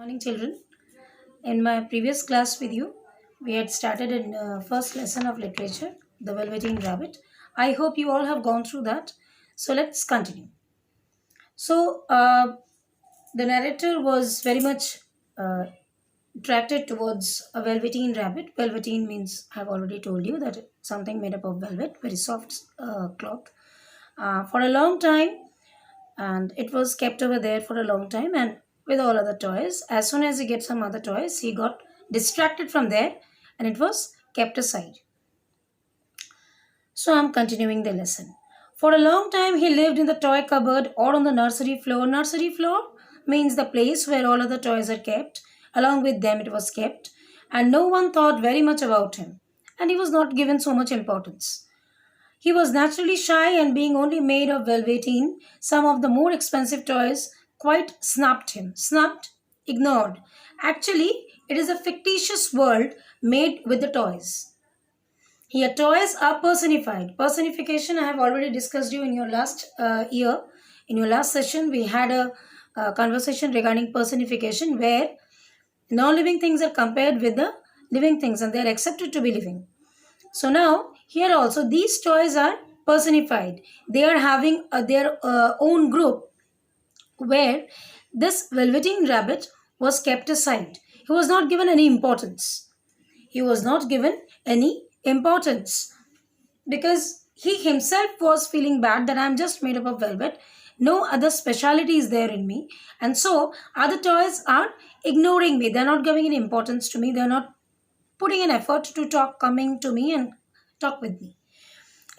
Morning, children. In my previous class with you, we had started in first lesson of literature, The Velveteen Rabbit. I hope you all have gone through that. So let's continue. So the narrator was very much uh, attracted towards a velveteen rabbit. Velveteen means I've already told you that it's something made up of velvet, very soft cloth. For a long time, and it was kept over there for a long time, and with all other toys, as soon as he get some other toys, he got distracted from there, and it was kept aside. So I'm continuing the lesson. For a long time he lived in the toy cupboard or on the nursery floor. Nursery floor means the place where all other toys are kept. Along with them it was kept, and no one thought very much about him, and he was not given so much importance. He was naturally shy, and being only made of velveteen, some of the more expensive toys quite snubbed him. Snubbed? Ignored. Actually, it is a fictitious world made with the toys. Here, toys are personified. Personification, I have already discussed you in your last year. In your last session, we had a conversation regarding personification where non-living things are compared with the living things and they are accepted to be living. So now here also these toys are personified. They are having their own group where this velveteen rabbit was kept aside. He was not given any importance. He was not given any importance because he himself was feeling bad that I am just made up of velvet. No other speciality is there in me. And so other toys are ignoring me. They're not giving any importance to me. They're not putting an effort to talk, coming to me and talk with me.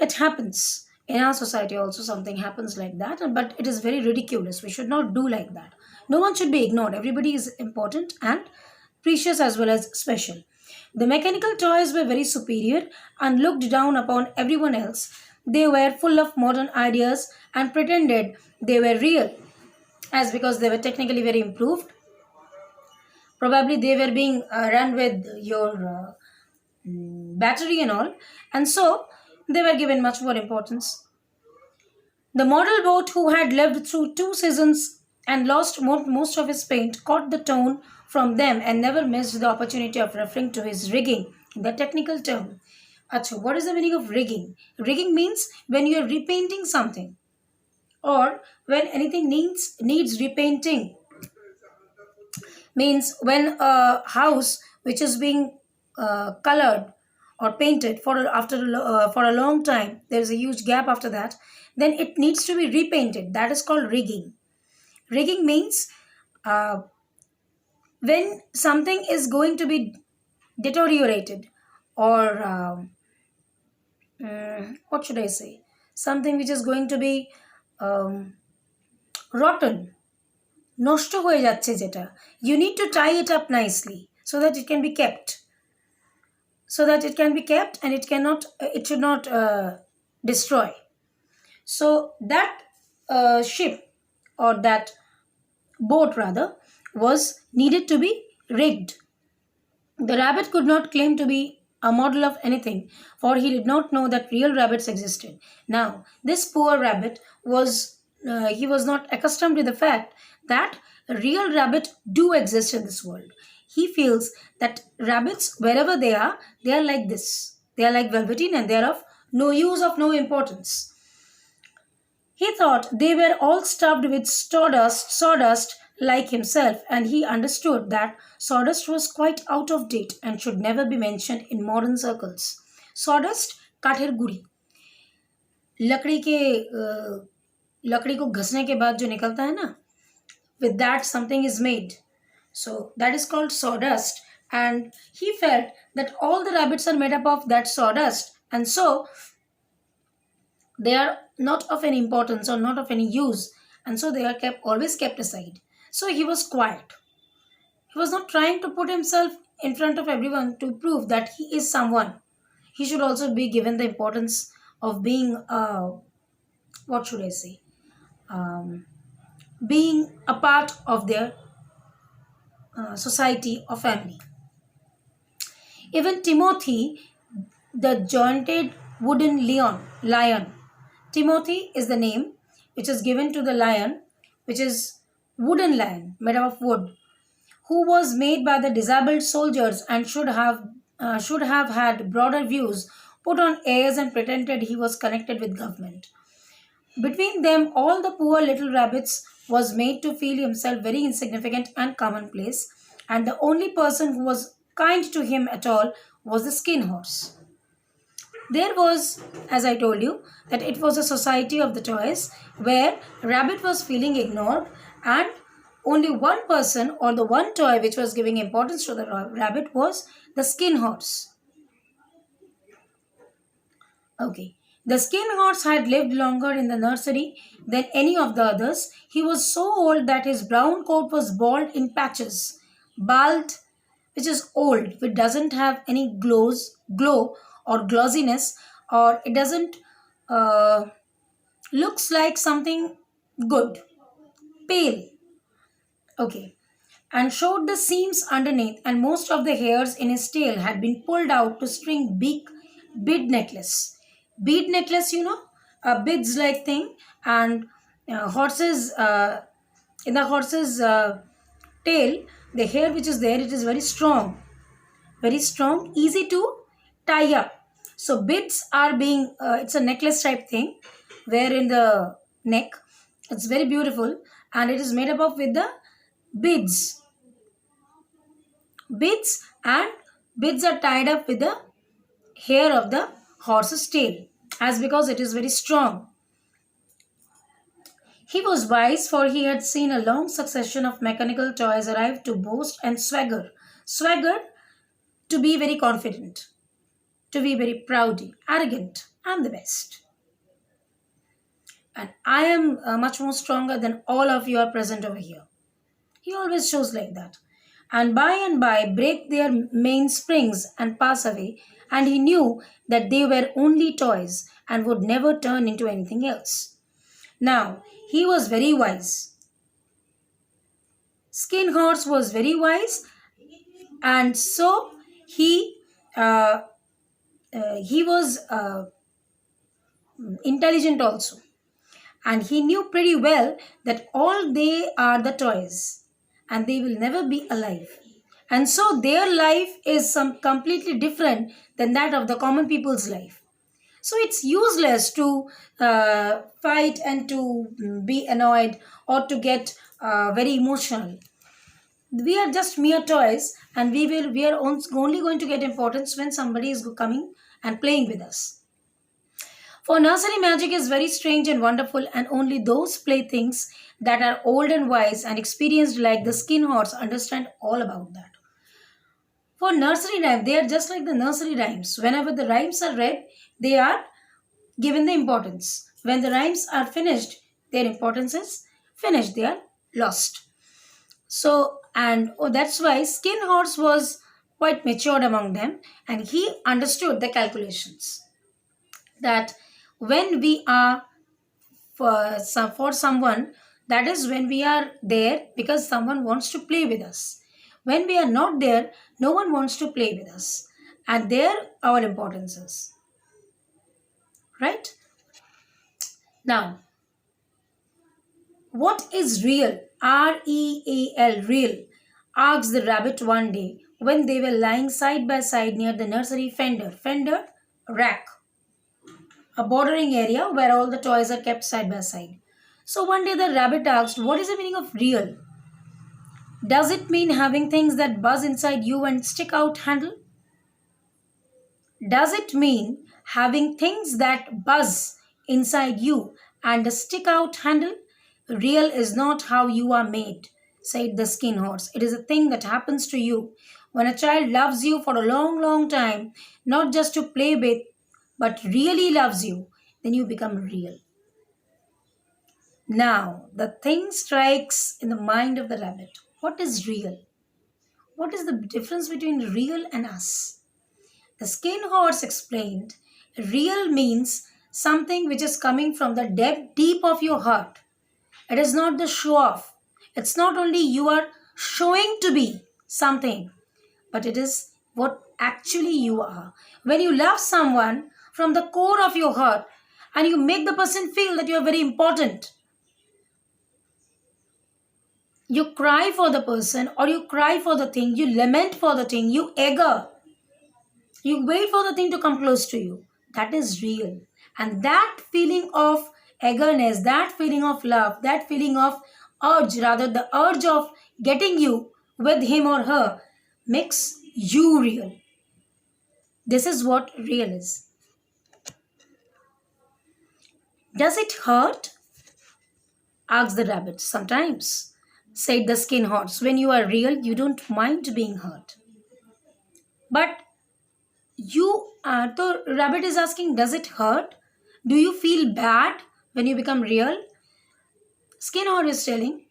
It happens. In our society also something happens like that, but it is very ridiculous. We should not do like that. No one should be ignored. Everybody is important and precious as well as special. The mechanical toys were very superior and looked down upon everyone else. They were full of modern ideas and pretended they were real, as because they were technically very improved. Probably they were being run with your battery and all, and so they were given much more importance. The model boat, who had lived through two seasons and lost most of his paint, caught the tone from them and never missed the opportunity of referring to his rigging in the technical term. Acha, what is the meaning of rigging? Rigging means when you are repainting something or when anything needs repainting. Means when a house which is being colored or painted for a long time, there is a huge gap after that, then it needs to be repainted. That is called rigging. Rigging means uh, when something is going to be deteriorated or what should I say, something which is going to be um, rotten, নষ্ট হয়ে যাচ্ছে যেটা, you need to tie it up nicely so that it can be kept, and it should not destroy. So that ship, or that boat rather, was needed to be rigged. The rabbit could not claim to be a model of anything, for he did not know that real rabbits existed. Now this poor rabbit he was not accustomed to the fact that real rabbit do exist in this world. He feels that rabbits, wherever they are like this. They are like velveteen and they are of no use, of no importance. He thought they were all stuffed with sawdust like himself, and he understood that sawdust was quite out of date and should never be mentioned in modern circles. Sawdust, काठेर Gudi, लकड़ी के लकड़ी को घसने के बाद जो निकलता है ना, with that something is made. So that is called sawdust, and he felt that all the rabbits are made up of that sawdust, and so they are not of any importance or not of any use, and so they are always kept aside. So he was quiet. He was not trying to put himself in front of everyone to prove that he is someone. He should also be given the importance of being what should I say, being a part of their society or family. Even Timothy, the jointed wooden lion. Timothy is the name which is given to the lion, which is wooden lion made up of wood, who was made by the disabled soldiers and should have had broader views, put on airs and pretended he was connected with government. Between them, all the poor little rabbits was made to feel himself very insignificant and commonplace, and the only person who was kind to him at all was the skin horse. There was, as I told you, that it was a society of the toys where Rabbit was feeling ignored, and only one person or the one toy which was giving importance to the rabbit was the skin horse. Okay. The skin horse had lived longer in the nursery than any of the others. He was so old that his brown coat was bald in patches. Bald, which is old, which doesn't have any glow or glossiness, or it doesn't uh, looks like something good, pale. Okay. And showed the seams underneath, and most of the hairs in his tail had been pulled out to string bead necklace. Bead necklace, a beads like thing, and horses in the horse's tail, the hair which is there, it is very strong, easy to tie up. So beads are being, it's a necklace type thing, where in the neck, it's very beautiful, and it is made up of with the beads beads and beads are tied up with the hair of the horse's tail, as because it is very strong. He was wise, for he had seen a long succession of mechanical toys arrive to boast and swagger, to be very confident, to be very proudy, arrogant. I'm the best, and I am much more stronger than all of you are present over here. He always shows like that. And by break their mainsprings and pass away, and he knew that they were only toys and would never turn into anything else. Now, he was very wise. Skin Horse was very wise, and so uh, he was intelligent also, and he knew pretty well that all they are the toys and they will never be alive, and so their life is some completely different than that of the common people's life. So it's useless to fight and to be annoyed or to get very emotional. We are just mere toys, and we are only going to get importance when somebody is coming and playing with us. For nursery magic is very strange and wonderful, and only those playthings that are old and wise and experienced like the skin horse understand all about that. For nursery rhyme, they are just like the nursery rhymes. Whenever the rhymes are read, they are given the importance. When the rhymes are finished, their importance is finished. They are lost. So, and that's why Skin Horse was quite matured among them, and he understood the calculations that when we are for someone, that is when we are there because someone wants to play with us. When we are not there, no one wants to play with us, and there our importance is, right? Now, what is real? Real, real, asked the rabbit one day when they were lying side by side near the nursery fender, rack, a bordering area where all the toys are kept side by side. So one day the rabbit asked, what is the meaning of real? Does it mean having things that buzz inside you and stick out handle? Does it mean having things that buzz inside you and a stick out handle? Real is not how you are made, said the skin horse. It is a thing that happens to you when a child loves you for a long, long time, not just to play with, but really loves you, then you become real. Now, the thing strikes in the mind of the rabbit. What is real? What is the difference between real and us? The skin horse explained, real means something which is coming from the depth deep of your heart. It is not the show off. It's not only you are showing to be something, but it is what actually you are. When you love someone from the core of your heart and you make the person feel that you are very important, You cry for the person, or you cry for the thing, you lament for the thing, you eager, you wait for the thing to come close to you. That is real. And that feeling of eagerness, that feeling of love, that feeling of urge, rather, the urge of getting you with him or her makes you real. This is what real is. Does it hurt? Asked the rabbit. Sometimes, said the skin horse. When you are real, you don't mind being hurt. But the rabbit is asking, does it hurt? Do you feel bad when you become real? Skinner is telling,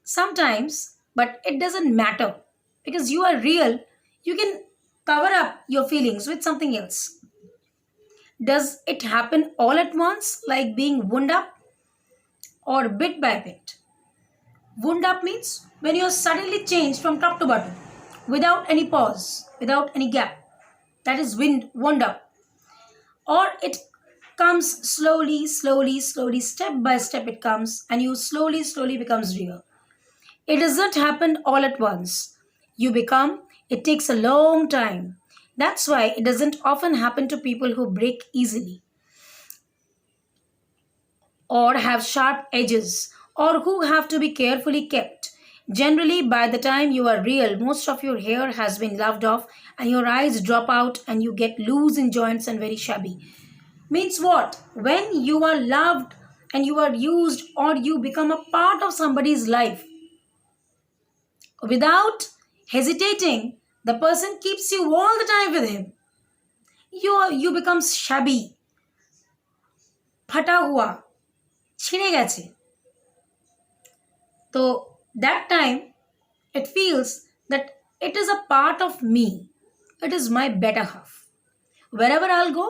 sometimes, but it doesn't matter because you are real. You can cover up your feelings with something else. Does it happen all at once, like being wound up, or bit by bit? Wound up means when you are suddenly changed from top to bottom without any pause, without any gap. That is wound up. Or it comes slowly, slowly, slowly, step by step it comes, and you slowly, slowly becomes real. It doesn't happen all at once. It takes a long time. That's why it doesn't often happen to people who break easily, or have sharp edges, or who have to be carefully kept. Generally, by the time you are real, most of your hair has been loved off, and your eyes drop out, and you get loose in joints and very shabby. Means what? When you are loved and you are used, or you become a part of somebody's life, without hesitating, the person keeps you all the time with him. You become shabby, ফাটা হুয়া, ছিঁড়ে গেছে. So that time it feels that it is a part of me. It is my better half. Wherever I'll go,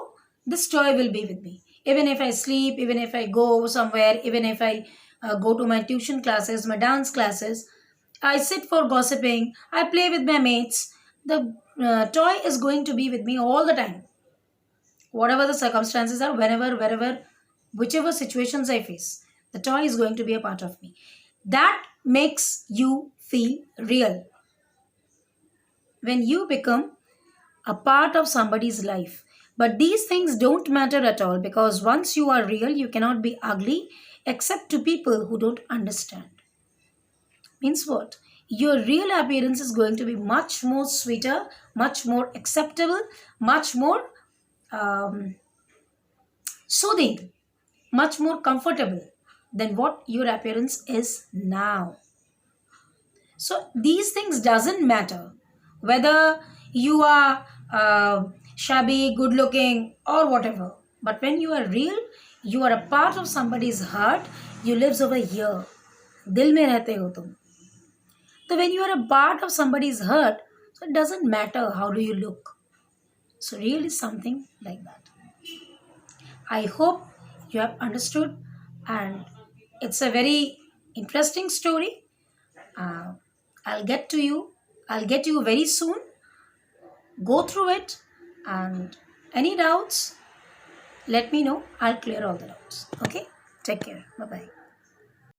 this toy will be with me. Even if I sleep, even if I go somewhere, even if I go to my tuition classes, my dance classes, I sit for gossiping, I play with my mates, the toy is going to be with me all the time. Whatever the circumstances are, whenever, wherever, whichever situations I face, the toy is going to be a part of me. That makes you feel real. When you become a part of somebody's life. But these things don't matter at all, because once you are real, you cannot be ugly except to people who don't understand. Means what? Your real appearance is going to be much more sweeter, much more acceptable, much more um, soothing, much more comfortable than what your appearance is now. So these things doesn't matter whether you are shabby, good looking, or whatever. But when you are real, you are a part of somebody's heart. You lives over here. दिल में रहते हो तुम. So when you are a part of somebody's heart, so it doesn't matter how do you look. So real is something like that. I hope you have understood, and it's a very interesting story. Uh, I'll get to you. I'll get you very soon. Go through it, and any doubts, let me know. I'll clear all the doubts. Okay? Take care. Bye bye.